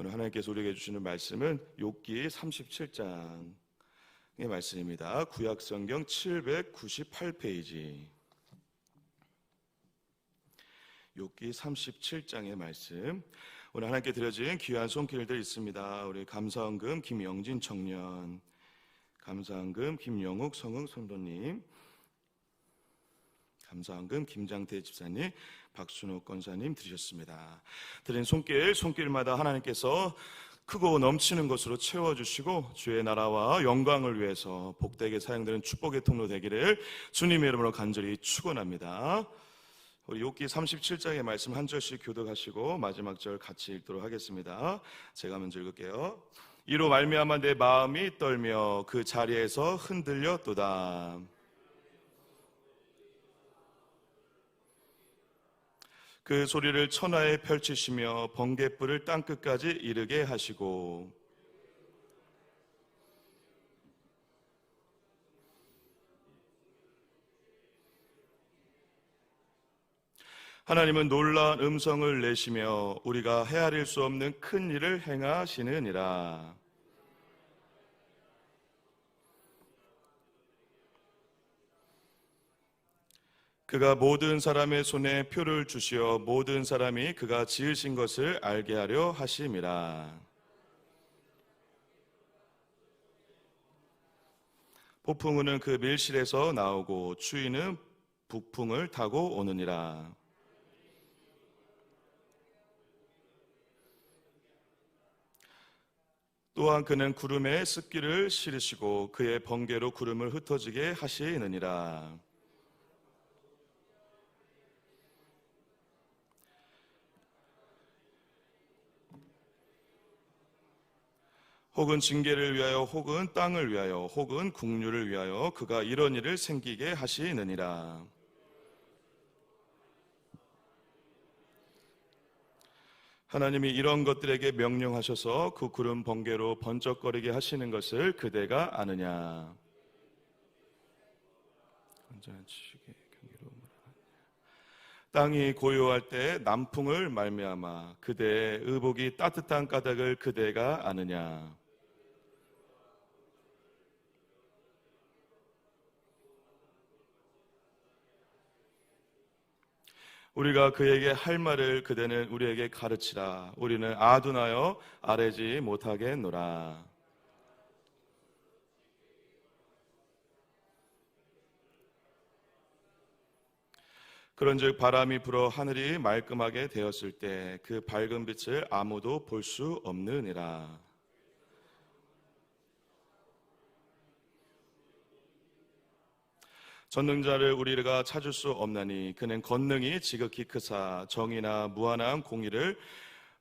오늘 하나님께서 우리에게 주시는 말씀은 욥기 37장의 말씀입니다. 구약성경 798페이지 욥기 37장의 말씀. 오늘 하나님께 드려진 귀한 손길들 있습니다. 우리 감사헌금 김영진 청년, 감사헌금 김영욱 성흥 성도님, 감사헌금 김장태 집사님, 박순옥 권사님 드리셨습니다. 드린 손길마다 하나님께서 크고 넘치는 것으로 채워주시고 주의 나라와 영광을 위해서 복되게 사용되는 축복의 통로 되기를 주님의 이름으로 간절히 축원합니다. 우리 욥기 37장의 말씀 한 절씩 교독하시고 마지막 절 같이 읽도록 하겠습니다. 제가 먼저 읽을게요. 이로 말미암아 내 마음이 떨며 그 자리에서 흔들렸도다. 그 소리를 천하에 펼치시며 번갯불을 땅끝까지 이르게 하시고 하나님은 놀라운 음성을 내시며 우리가 헤아릴 수 없는 큰 일을 행하시느니라. 그가 모든 사람의 손에 표를 주시어 모든 사람이 그가 지으신 것을 알게 하려 하심이라. 폭풍우는 그 밀실에서 나오고 추위는 북풍을 타고 오느니라. 또한 그는 구름에 습기를 실으시고 그의 번개로 구름을 흩어지게 하시느니라. 혹은 징계를 위하여 혹은 땅을 위하여 혹은 국류를 위하여 그가 이런 일을 생기게 하시느니라. 하나님이 이런 것들에게 명령하셔서 그 구름 번개로 번쩍거리게 하시는 것을 그대가 아느냐. 땅이 고요할 때 남풍을 말미암아 그대의 의복이 따뜻한 까닭을 그대가 아느냐. 우리가 그에게 할 말을 그대는 우리에게 가르치라. 우리는 아둔하여 아뢰지 못하겠노라. 그런즉 바람이 불어 하늘이 말끔하게 되었을 때 그 밝은 빛을 아무도 볼 수 없느니라. 전능자를 우리가 찾을 수 없나니 그는 권능이 지극히 크사 정의나 무한한 공의를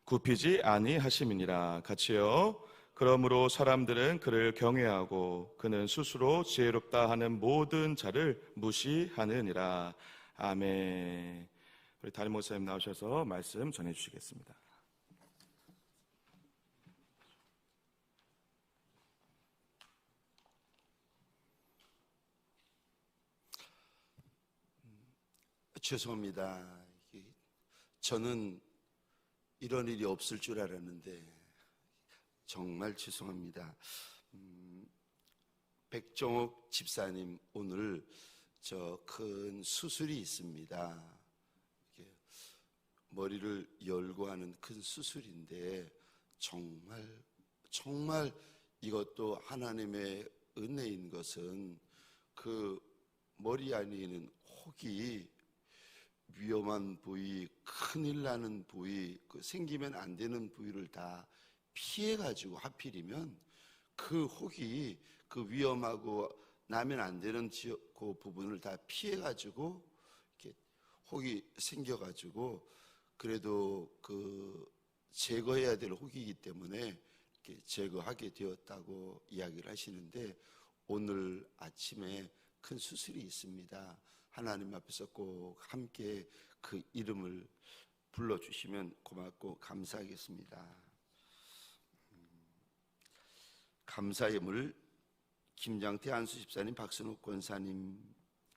굽히지 아니하심이니라. 같이요. 그러므로 사람들은 그를 경외하고 그는 스스로 지혜롭다 하는 모든 자를 무시하느니라. 아멘. 우리 담임 목사님 나오셔서 말씀 전해주시겠습니다. 죄송합니다. 저는 이런 일이 없을 줄 알았는데 정말 죄송합니다. 백종옥 집사님 오늘 큰 수술이 있습니다. 머리를 열고 하는 큰 수술인데 정말 이것도 하나님의 은혜인 것은 그 머리 안에 있는 혹이 위험한 부위, 큰일 나는 부위, 생기면 안 되는 부위를 다 피해가지고 하필이면 그 혹이 그 위험하고 나면 안 되는 그 부분을 다 피해가지고 이렇게 혹이 생겨가지고 그래도 그 제거해야 될 혹이기 때문에 이렇게 제거하게 되었다고 이야기를 하시는데 오늘 아침에 큰 수술이 있습니다. 하나님 앞에서 꼭 함께 그 이름을 불러주시면 고맙고 감사하겠습니다. 감사예물 김장태 안수 집사님, 박순욱 권사님,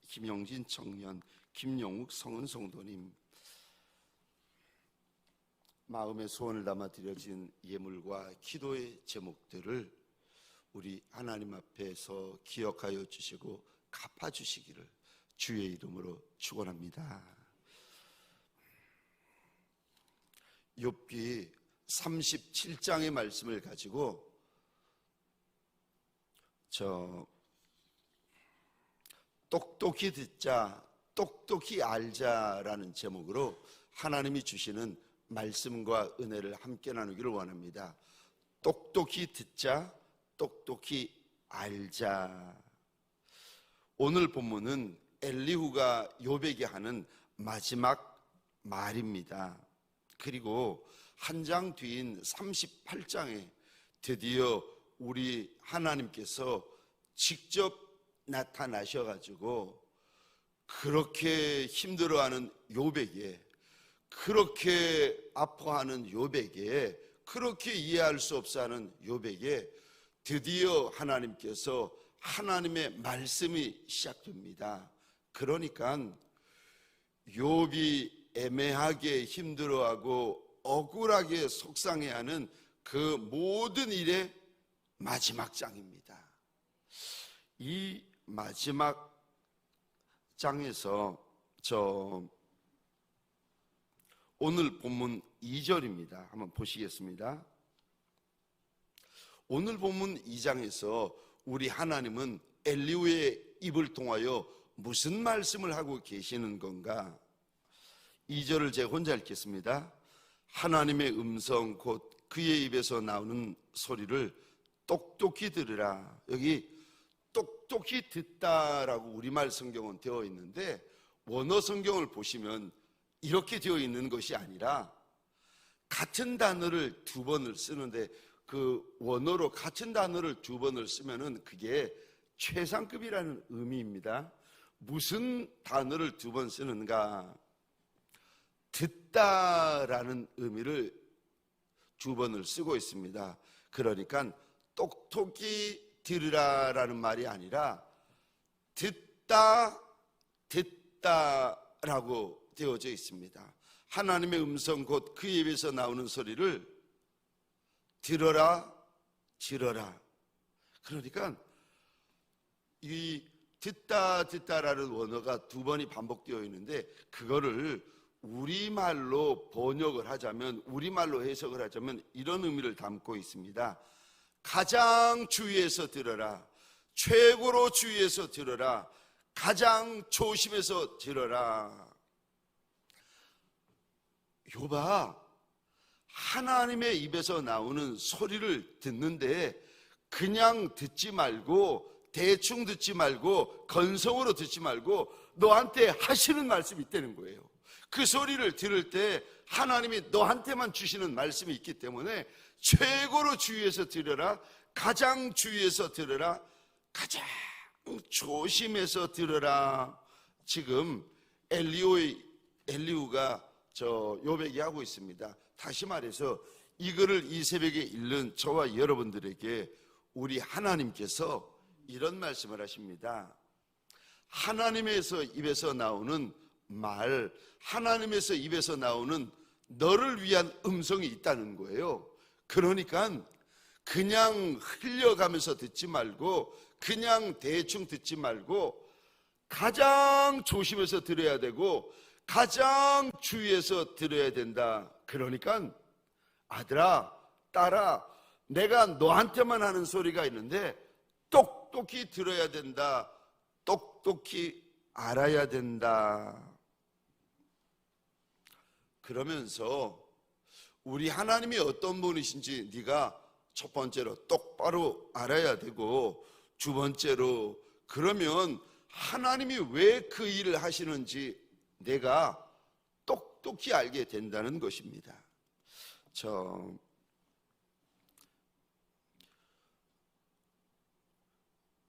김영진 청년, 김용욱 성은 성도님, 마음의 소원을 담아 드려진 예물과 기도의 제목들을 우리 하나님 앞에서 기억하여 주시고 갚아주시기를 주의 이름으로 축원합니다. 욥기 37장의 말씀을 가지고 똑똑히 듣자, 똑똑히 알자라는 제목으로 하나님이 주시는 말씀과 은혜를 함께 나누기를 원합니다. 똑똑히 듣자, 똑똑히 알자. 오늘 본문은 엘리후가 욥에게 하는 마지막 말입니다. 그리고 한 장 뒤인 38장에 드디어 우리 하나님께서 직접 나타나셔가지고 그렇게 힘들어하는 욥에게, 그렇게 아파하는 욥에게, 그렇게 이해할 수 없어하는 욥에게 드디어 하나님께서 하나님의 말씀이 시작됩니다. 그러니까 욥이 애매하게 힘들어하고 억울하게 속상해하는 그 모든 일의 마지막 장입니다. 이 마지막 장에서 오늘 본문 2절입니다. 한번 보시겠습니다. 오늘 본문 2장에서 우리 하나님은 엘리후의 입을 통하여 무슨 말씀을 하고 계시는 건가? 2절을 제가 혼자 읽겠습니다. 하나님의 음성 곧 그의 입에서 나오는 소리를 똑똑히 들으라. 여기 똑똑히 듣다라고 우리말 성경은 되어 있는데 원어 성경을 보시면 이렇게 되어 있는 것이 아니라 같은 단어를 두 번을 쓰는데 그 원어로 같은 단어를 두 번을 쓰면은 그게 최상급이라는 의미입니다. 무슨 단어를 두 번 쓰는가? 듣다라는 의미를 두 번을 쓰고 있습니다. 그러니까 똑똑히 들으라라는 말이 아니라 듣다라고 되어져 있습니다. 하나님의 음성 곧 그 입에서 나오는 소리를 들어라, 들어라. 그러니까 이 듣다라는 원어가 두 번이 반복되어 있는데 그거를 우리말로 번역을 하자면, 우리말로 해석을 하자면 이런 의미를 담고 있습니다. 가장 주의해서 들어라, 최고로 주의해서 들어라, 가장 조심해서 들어라. 욥아, 하나님의 입에서 나오는 소리를 듣는데 그냥 듣지 말고, 대충 듣지 말고, 건성으로 듣지 말고 너한테 하시는 말씀이 있다는 거예요. 그 소리를 들을 때 하나님이 너한테만 주시는 말씀이 있기 때문에 최고로 주의해서 들으라, 가장 주의해서 들으라, 가장 조심해서 들으라. 지금 엘리후가 욥에게 하고 있습니다. 다시 말해서 이 글을 이 새벽에 읽는 저와 여러분들에게 우리 하나님께서 이런 말씀을 하십니다. 하나님에서 입에서 나오는 말, 하나님에서 입에서 나오는 너를 위한 음성이 있다는 거예요. 그러니까 그냥 흘려가면서 듣지 말고, 그냥 대충 듣지 말고 가장 조심해서 들어야 되고 가장 주의해서 들어야 된다. 그러니까 아들아, 딸아, 내가 너한테만 하는 소리가 있는데 똑똑히 들어야 된다. 똑똑히 알아야 된다. 그러면서 우리 하나님이 어떤 분이신지 네가 첫 번째로 똑바로 알아야 되고, 두 번째로 그러면 하나님이 왜 그 일을 하시는지 내가 똑똑히 알게 된다는 것입니다.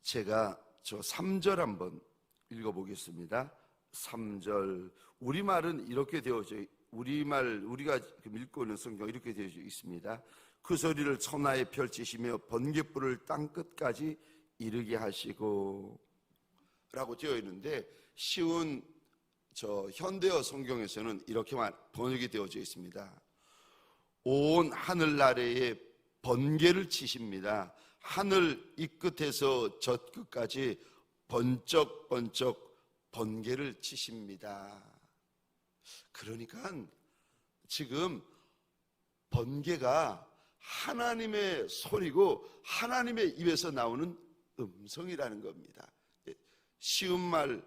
제가 3절 한번 읽어보겠습니다. 3절, 우리말은 이렇게 되어져, 우리가 읽고 있는 성경 이렇게 되어져 있습니다. 그 소리를 천하에 펼치시며 번갯불을 땅끝까지 이르게 하시고 라고 되어 있는데, 쉬운 현대어 성경에서는 이렇게만 번역이 되어져 있습니다. 온 하늘 아래에 번개를 치십니다. 하늘 이 끝에서 저 끝까지 번쩍번쩍 번개를 치십니다. 그러니까 지금 번개가 하나님의 소리고 하나님의 입에서 나오는 음성이라는 겁니다. 쉬운 말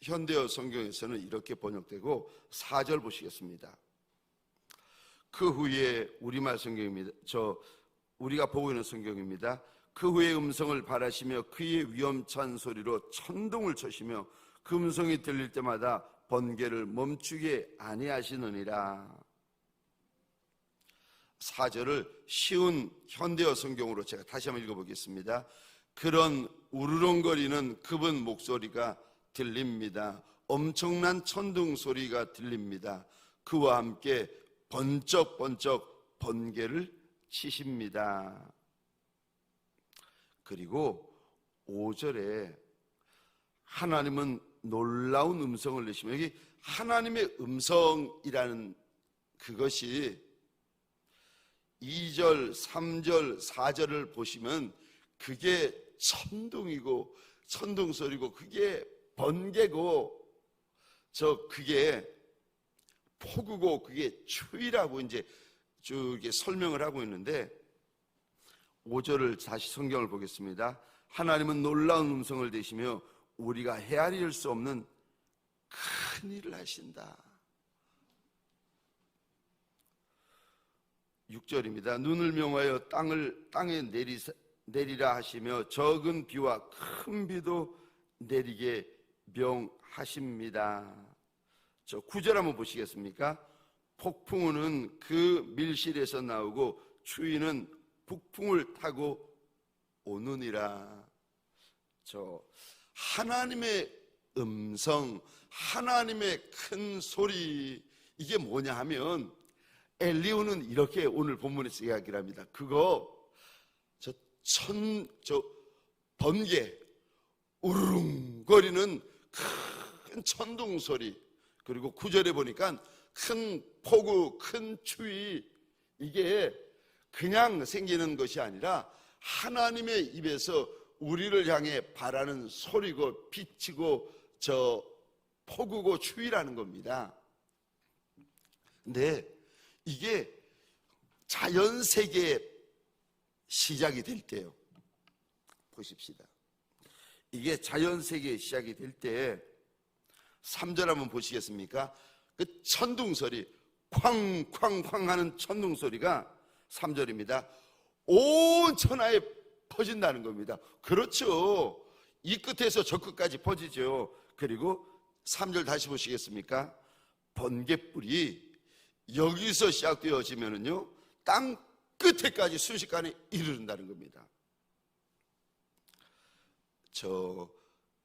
현대어 성경에서는 이렇게 번역되고 4절 보시겠습니다. 그 후에 우리말 성경입니다. 우리가 보고 있는 성경입니다. 그 후에 음성을 바라시며 그의 위험찬 소리로 천둥을 쳐시며 그 음성이 들릴 때마다 번개를 멈추게 아니하시느니라. 4절을 쉬운 현대어 성경으로 제가 다시 한번 읽어보겠습니다. 그런 우르렁거리는 그분 목소리가 들립니다. 엄청난 천둥 소리가 들립니다. 그와 함께 번쩍번쩍 번개를 치십니다. 그리고 5절에 하나님은 놀라운 음성을 내시며, 여기 하나님의 음성이라는 그것이 2절, 3절, 4절을 보시면 그게 천둥이고 천둥소리고 그게 번개고 그게 폭우고 그게 추위라고 이제 쭉 설명을 하고 있는데, 5절을 다시 성경을 보겠습니다. 하나님은 놀라운 음성을 내시며 우리가 헤아릴 수 없는 큰 일을 하신다. 6절입니다. 눈을 명하여 땅에 내리라 하시며 적은 비와 큰 비도 내리게 명하십니다. 9절 한번 보시겠습니까? 폭풍우는 그 밀실에서 나오고 추위는 북풍을 타고 오느니라. 하나님의 음성, 하나님의 큰 소리, 이게 뭐냐 하면 엘리후는 이렇게 오늘 본문에서 이야기를 합니다. 번개, 우르릉거리는 큰 천둥 소리, 그리고 9절에 보니까 큰 폭우, 큰 추위, 이게 그냥 생기는 것이 아니라 하나님의 입에서 우리를 향해 바라는 소리고 빛이고 폭우고 추위라는 겁니다. 근데 이게 자연세계의 시작이 될 때요. 보십시다. 이게 자연세계의 시작이 될 때 3절 한번 보시겠습니까? 그 천둥소리, 쾅쾅쾅 하는 천둥소리가 3절입니다. 온 천하에 퍼진다는 겁니다. 그렇죠. 이 끝에서 저 끝까지 퍼지죠. 그리고 3절 다시 보시겠습니까? 번개불이 여기서 시작되어지면은요, 땅 끝에까지 순식간에 이르른다는 겁니다.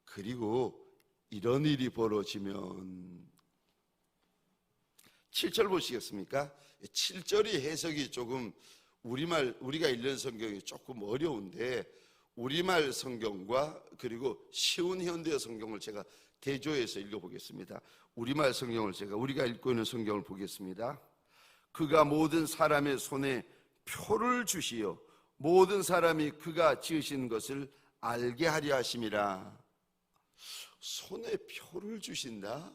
그리고 이런 일이 벌어지면 7절 보시겠습니까? 7절이 해석이 조금 우리가 읽는 성경이 조금 어려운데, 우리말 성경과 그리고 쉬운 현대어 성경을 제가 대조해서 읽어보겠습니다. 우리말 성경을 우리가 읽고 있는 성경을 보겠습니다. 그가 모든 사람의 손에 표를 주시어 모든 사람이 그가 지으신 것을 알게 하려 하심이라. 손에 표를 주신다?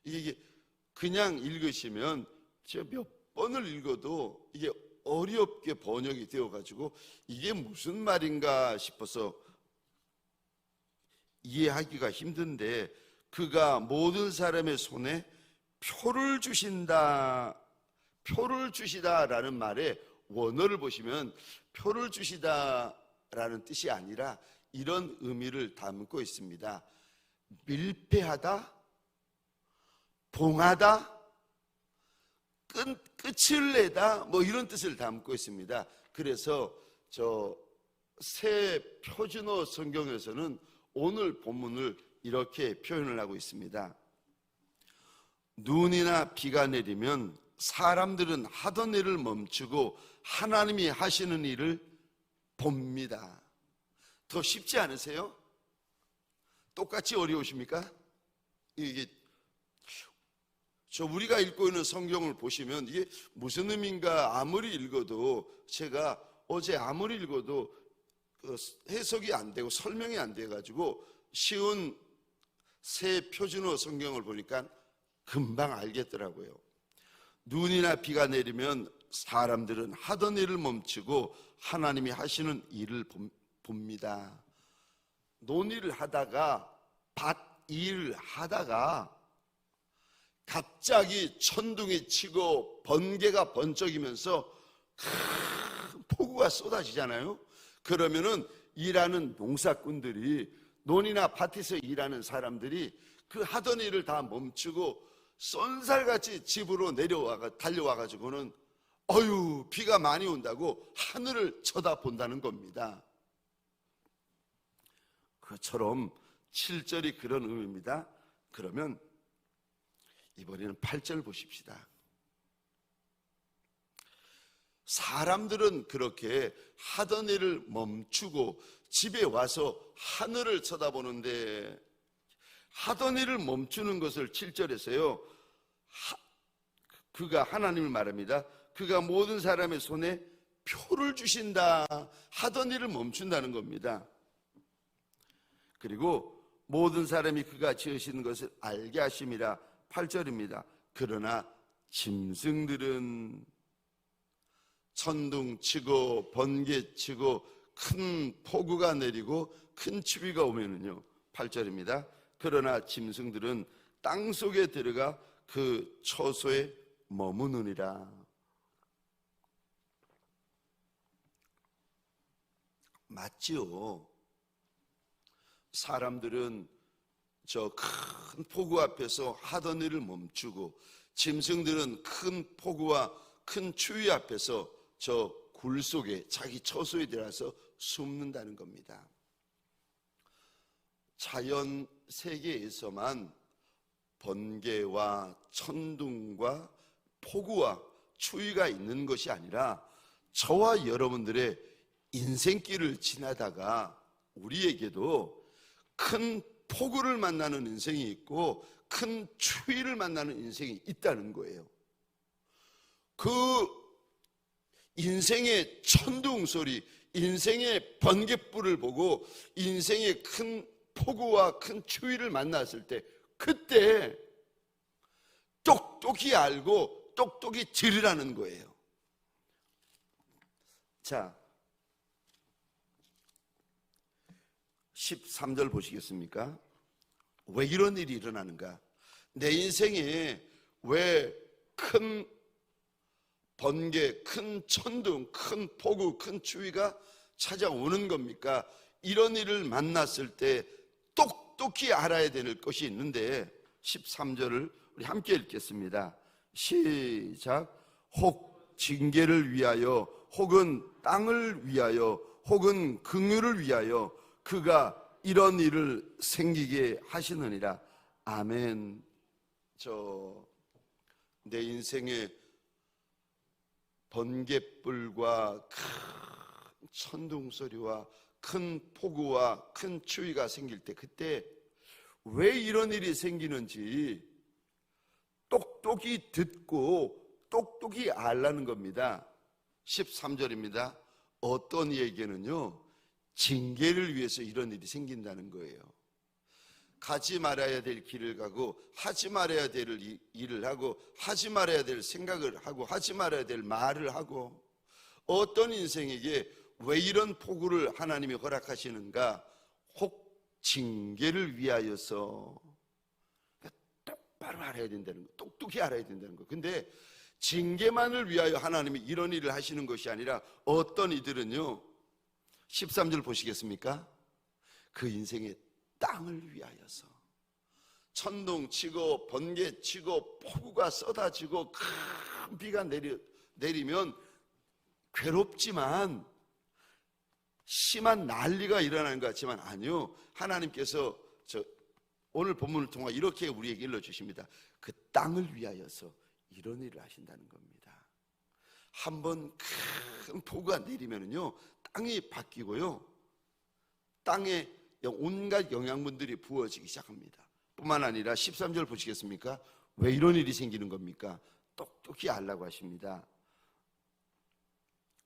이게 그냥 읽으시면 제가 몇 번을 읽어도 이게 어렵게 번역이 되어가지고 이게 무슨 말인가 싶어서 이해하기가 힘든데, 그가 모든 사람의 손에 표를 주신다, 표를 주시다라는 말의 원어를 보시면 표를 주시다라는 뜻이 아니라 이런 의미를 담고 있습니다. 밀폐하다, 봉하다, 끝을 내다, 뭐 이런 뜻을 담고 있습니다. 그래서 새 표준어 성경에서는 오늘 본문을 이렇게 표현을 하고 있습니다. 눈이나 비가 내리면 사람들은 하던 일을 멈추고 하나님이 하시는 일을 봅니다. 더 쉽지 않으세요? 똑같이 어려우십니까? 이게 우리가 읽고 있는 성경을 보시면 이게 무슨 의미인가 아무리 읽어도, 제가 어제 아무리 읽어도 해석이 안 되고 설명이 안 돼가지고 쉬운 새 표준어 성경을 보니까 금방 알겠더라고요. 눈이나 비가 내리면 사람들은 하던 일을 멈추고 하나님이 하시는 일을 봅니다. 논의를 하다가, 밭 일을 하다가 갑자기 천둥이 치고 번개가 번쩍이면서 큰 폭우가 쏟아지잖아요. 그러면은 일하는 농사꾼들이, 논이나 밭에서 일하는 사람들이 그 하던 일을 다 멈추고 쏜살같이 집으로 달려와가지고는 어휴, 비가 많이 온다고 하늘을 쳐다본다는 겁니다. 그처럼 7절이 그런 의미입니다. 그러면 이번에는 8절 보십시다. 사람들은 그렇게 하던 일을 멈추고 집에 와서 하늘을 쳐다보는데, 하던 일을 멈추는 것을 7절에서요, 그가, 하나님을 말합니다. 그가 모든 사람의 손에 표를 주신다. 하던 일을 멈춘다는 겁니다. 그리고 모든 사람이 그가 지으신 것을 알게 하심이라. 8절입니다. 그러나 짐승들은 천둥 치고 번개 치고 큰 폭우가 내리고 큰 추위가 오면은요, 8절입니다. 그러나 짐승들은 땅 속에 들어가 그 처소에 머무느니라. 맞지요? 사람들은 저 큰 폭우 앞에서 하던 일을 멈추고, 짐승들은 큰 폭우와 큰 추위 앞에서 저 굴 속에 자기 처소에 들어가서 숨는다는 겁니다. 자연 세계에서만 번개와 천둥과 폭우와 추위가 있는 것이 아니라 저와 여러분들의 인생길을 지나다가 우리에게도 큰 폭우를 만나는 인생이 있고 큰 추위를 만나는 인생이 있다는 거예요. 그 인생의 천둥 소리, 인생의 번갯불을 보고 인생의 큰 폭우와 큰 추위를 만났을 때, 그때 똑똑히 알고 똑똑히 들으라는 거예요. 자, 13절 보시겠습니까? 왜 이런 일이 일어나는가? 내 인생에 왜 큰 번개, 큰 천둥, 큰 폭우, 큰 추위가 찾아오는 겁니까? 이런 일을 만났을 때 똑똑히 알아야 될 것이 있는데, 13절을 우리 함께 읽겠습니다. 시작. 혹 징계를 위하여, 혹은 땅을 위하여, 혹은 긍휼을 위하여 그가 이런 일을 생기게 하시느니라. 아멘. 내 인생에 번갯불과 큰 천둥 소리와 큰 폭우와 큰 추위가 생길 때, 그때 왜 이런 일이 생기는지 똑똑히 듣고 똑똑히 알라는 겁니다. 13절입니다. 어떤 이에게는요, 징계를 위해서 이런 일이 생긴다는 거예요. 가지 말아야 될 길을 가고, 하지 말아야 될 일을 하고, 하지 말아야 될 생각을 하고, 하지 말아야 될 말을 하고, 어떤 인생에게 왜 이런 폭우를 하나님이 허락하시는가? 혹 징계를 위하여서. 똑바로 알아야 된다는 거, 똑똑히 알아야 된다는 거. 근데 징계만을 위하여 하나님이 이런 일을 하시는 것이 아니라, 어떤 이들은요, 13절 보시겠습니까? 그 인생의 땅을 위하여서 천둥 치고 번개 치고 폭우가 쏟아지고 큰 비가 내리면 괴롭지만 심한 난리가 일어나는 것 같지만, 아니요, 하나님께서 오늘 본문을 통해 이렇게 우리에게 일러주십니다. 그 땅을 위하여서 이런 일을 하신다는 겁니다. 한번 큰 폭우가 내리면은요, 땅이 바뀌고요, 땅에 온갖 영양분들이 부어지기 시작합니다. 뿐만 아니라 13절 보시겠습니까? 왜 이런 일이 생기는 겁니까? 똑똑히 알라고 하십니다.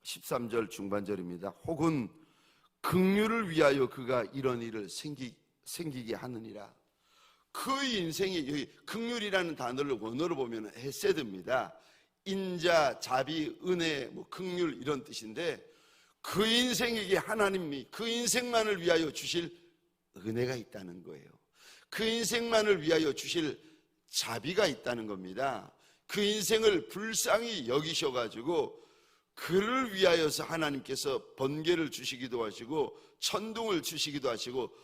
13절 중반절입니다. 혹은 긍휼을 위하여 그가 이런 일을 생기게 하느니라. 그 인생이, 여기 긍휼이라는 단어를 원어로 보면 헤세드입니다. 인자, 자비, 은혜, 긍휼 이런 뜻인데, 그 인생에게 하나님이 그 인생만을 위하여 주실 은혜가 있다는 거예요. 그 인생만을 위하여 주실 자비가 있다는 겁니다. 그 인생을 불쌍히 여기셔가지고 그를 위하여서 하나님께서 번개를 주시기도 하시고 천둥을 주시기도 하시고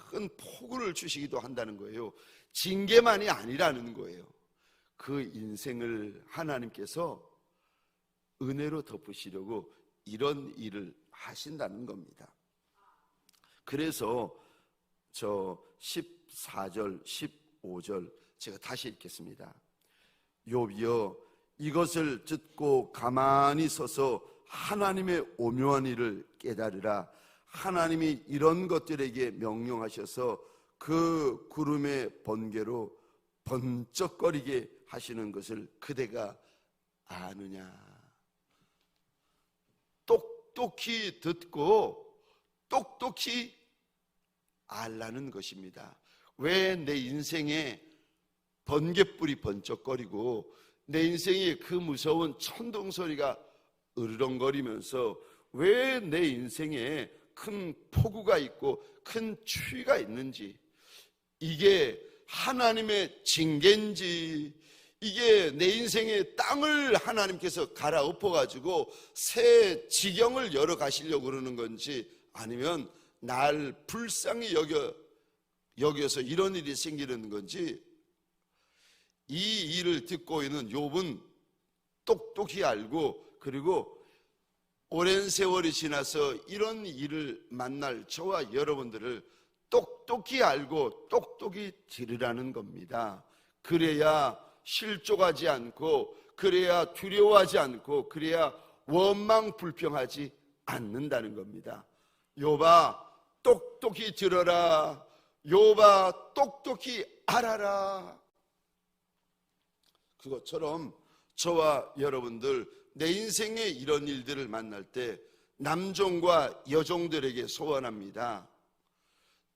큰 폭우를 주시기도 한다는 거예요. 징계만이 아니라는 거예요. 그 인생을 하나님께서 은혜로 덮으시려고 이런 일을 하신다는 겁니다. 그래서 저 14절, 15절 제가 다시 읽겠습니다. 욥이여, 이것을 듣고 가만히 서서 하나님의 오묘한 일을 깨달으라. 하나님이 이런 것들에게 명령하셔서 그 구름의 번개로 번쩍거리게 하시는 것을 그대가 아느냐. 똑똑히 듣고 똑똑히 알라는 것입니다. 왜 내 인생에 번개불이 번쩍거리고 내 인생에 그 무서운 천둥 소리가 으르렁거리면서 왜 내 인생에 큰 폭우가 있고 큰 추위가 있는지, 이게 하나님의 징계인지, 이게 내 인생의 땅을 하나님께서 갈아엎어가지고 새 지경을 열어 가시려고 그러는 건지, 아니면 날 불쌍히 여겨서 이런 일이 생기는 건지, 이 일을 듣고 있는 욥은 똑똑히 알고, 그리고 오랜 세월이 지나서 이런 일을 만날 저와 여러분들을 똑똑히 알고 똑똑히 들으라는 겁니다. 그래야 실족하지 않고, 그래야 두려워하지 않고, 그래야 원망 불평하지 않는다는 겁니다. 욥아, 똑똑히 들어라. 욥아, 똑똑히 알아라. 그것처럼 저와 여러분들 내 인생에 이런 일들을 만날 때 남종과 여종들에게 소원합니다.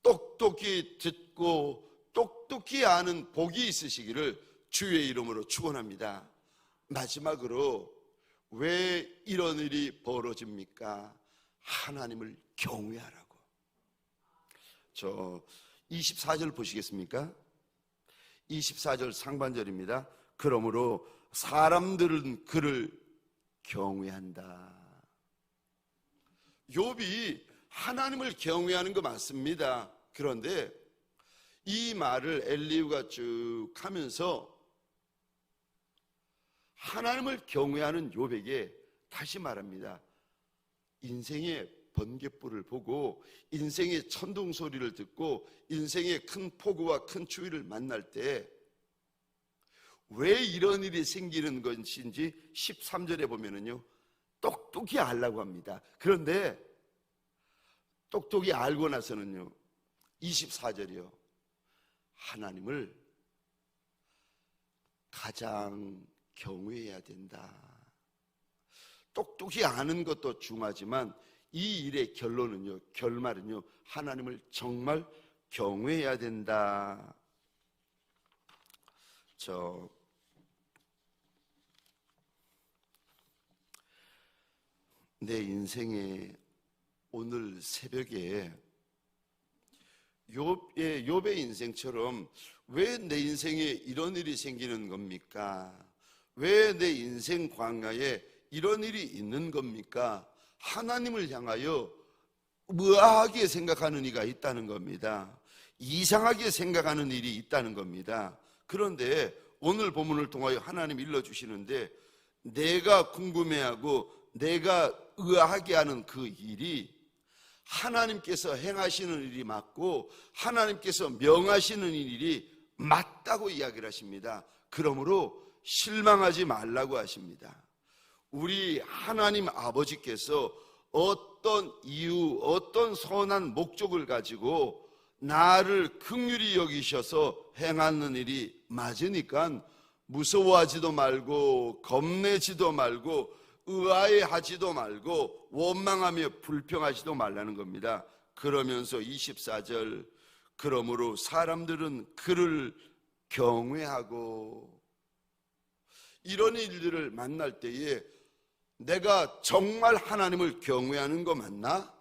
똑똑히 듣고 똑똑히 아는 복이 있으시기를 주의 이름으로 축원합니다. 마지막으로 왜 이런 일이 벌어집니까? 하나님을 경외하라고. 저 24절 보시겠습니까? 24절 상반절입니다. 그러므로 사람들은 그를 경외한다. 욥이 하나님을 경외하는 거 맞습니다. 그런데 이 말을 엘리후가 쭉 하면서 하나님을 경외하는 욥에게 다시 말합니다. 인생의 번갯불을 보고, 인생의 천둥 소리를 듣고, 인생의 큰 폭우와 큰 추위를 만날 때 왜 이런 일이 생기는 것인지 13절에 보면은요, 똑똑히 알라고 합니다. 그런데 똑똑히 알고 나서는요, 24절이요, 하나님을 가장 경외해야 된다. 똑똑히 아는 것도 중요하지만 이 일의 결론은요, 결말은요, 하나님을 정말 경외해야 된다. 내 인생에 오늘 새벽에 욥의 인생처럼 왜 내 인생에 이런 일이 생기는 겁니까? 왜 내 인생 광야에 이런 일이 있는 겁니까? 하나님을 향하여 의아하게 생각하는 이가 있다는 겁니다. 이상하게 생각하는 일이 있다는 겁니다. 그런데 오늘 본문을 통하여 하나님 일러주시는데, 내가 궁금해하고 내가 의아하게 하는 그 일이 하나님께서 행하시는 일이 맞고 하나님께서 명하시는 일이 맞다고 이야기를 하십니다. 그러므로 실망하지 말라고 하십니다. 우리 하나님 아버지께서 어떤 이유, 어떤 선한 목적을 가지고 나를 긍휼히 여기셔서 행하는 일이 맞으니까 무서워하지도 말고 겁내지도 말고 의아해하지도 말고 원망하며 불평하지도 말라는 겁니다. 그러면서 24절, 그러므로 사람들은 그를 경외하고. 이런 일들을 만날 때에 내가 정말 하나님을 경외하는 거 맞나?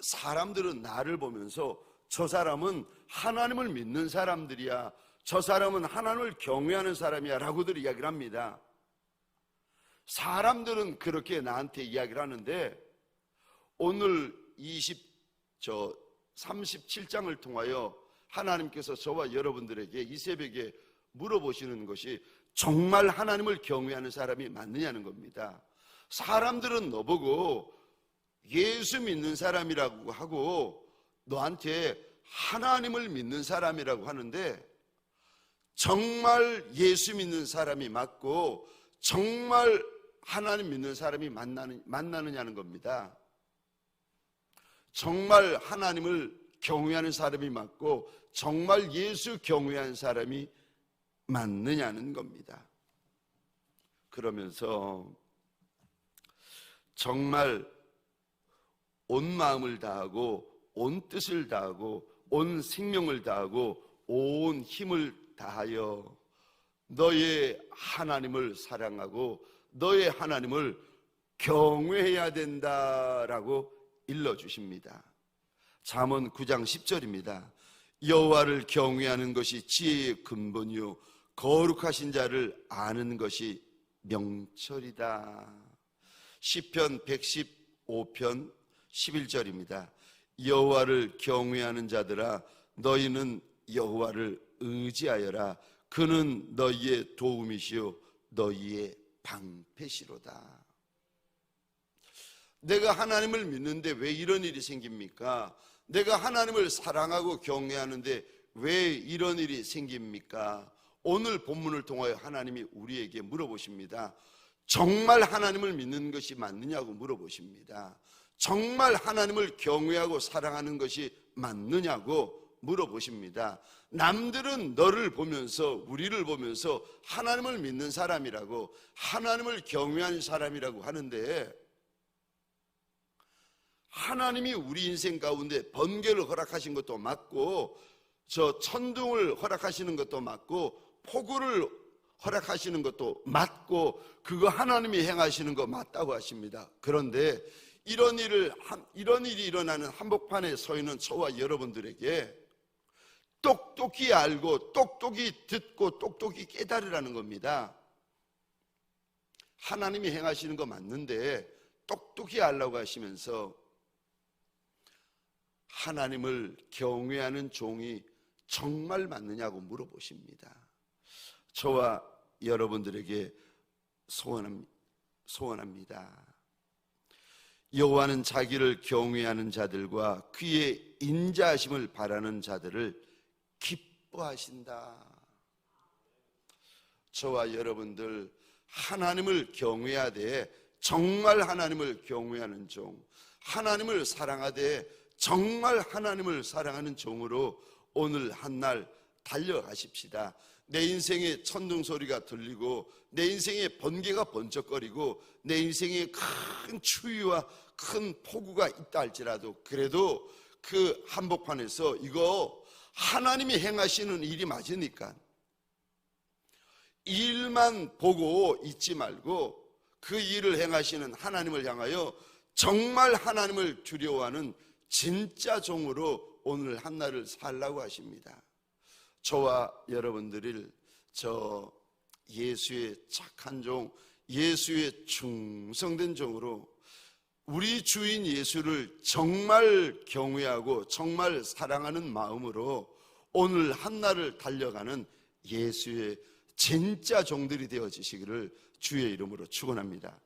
사람들은 나를 보면서 저 사람은 하나님을 믿는 사람들이야, 저 사람은 하나님을 경외하는 사람이야 라고들 이야기를 합니다. 사람들은 그렇게 나한테 이야기를 하는데, 오늘 37장을 통하여 하나님께서 저와 여러분들에게 이 새벽에 물어보시는 것이 정말 하나님을 경외하는 사람이 맞느냐는 겁니다. 사람들은 너보고 예수 믿는 사람이라고 하고 너한테 하나님을 믿는 사람이라고 하는데, 정말 예수 믿는 사람이 맞고 정말 하나님 믿는 사람이 만나느냐는 겁니다. 정말 하나님을 경외하는 사람이 맞고 정말 예수 경외하는 사람이 맞느냐는 겁니다. 그러면서 정말 온 마음을 다하고 온 뜻을 다하고 온 생명을 다하고 온 힘을 다하여 너의 하나님을 사랑하고 너의 하나님을 경외해야 된다라고 일러주십니다. 잠언 9장 10절입니다. 여호와를 경외하는 것이 지혜의 근본이요 거룩하신 자를 아는 것이 명철이다. 시편 115편 11절입니다. 여호와를 경외하는 자들아, 너희는 여호와를 의지하여라. 그는 너희의 도움이시요 너희의 방패시로다. 내가 하나님을 믿는데 왜 이런 일이 생깁니까? 내가 하나님을 사랑하고 경외하는데 왜 이런 일이 생깁니까? 오늘 본문을 통하여 하나님이 우리에게 물어보십니다. 정말 하나님을 믿는 것이 맞느냐고 물어보십니다. 정말 하나님을 경외하고 사랑하는 것이 맞느냐고 물어보십니다. 남들은 너를 보면서, 우리를 보면서 하나님을 믿는 사람이라고, 하나님을 경외하는 사람이라고 하는데, 하나님이 우리 인생 가운데 번개를 허락하신 것도 맞고, 저 천둥을 허락하시는 것도 맞고, 폭우를 허락하시는 것도 맞고, 그거 하나님이 행하시는 거 맞다고 하십니다. 그런데 이런 일이 일어나는 한복판에 서 있는 저와 여러분들에게 똑똑히 알고 똑똑히 듣고 똑똑히 깨달으라는 겁니다. 하나님이 행하시는 거 맞는데 똑똑히 알라고 하시면서 하나님을 경외하는 종이 정말 맞느냐고 물어보십니다. 저와 여러분들에게 소원합니다. 여호와는 자기를 경외하는 자들과 그의 인자하심을 바라는 자들을 기뻐하신다. 저와 여러분들 하나님을 경외하되 정말 하나님을 경외하는 종, 하나님을 사랑하되 정말 하나님을 사랑하는 종으로 오늘 한날 달려가십시다. 내 인생에 천둥 소리가 들리고 내 인생에 번개가 번쩍거리고 내 인생에 큰 추위와 큰 폭우가 있다 할지라도, 그래도 그 한복판에서 이거 하나님이 행하시는 일이 맞으니까 일만 보고 있지 말고 그 일을 행하시는 하나님을 향하여 정말 하나님을 두려워하는 진짜 종으로 오늘 한날을 살라고 하십니다. 저와 여러분들을 저 예수의 착한 종, 예수의 충성된 종으로 우리 주인 예수를 정말 경외하고 정말 사랑하는 마음으로 오늘 한날을 달려가는 예수의 진짜 종들이 되어지시기를 주의 이름으로 축원합니다.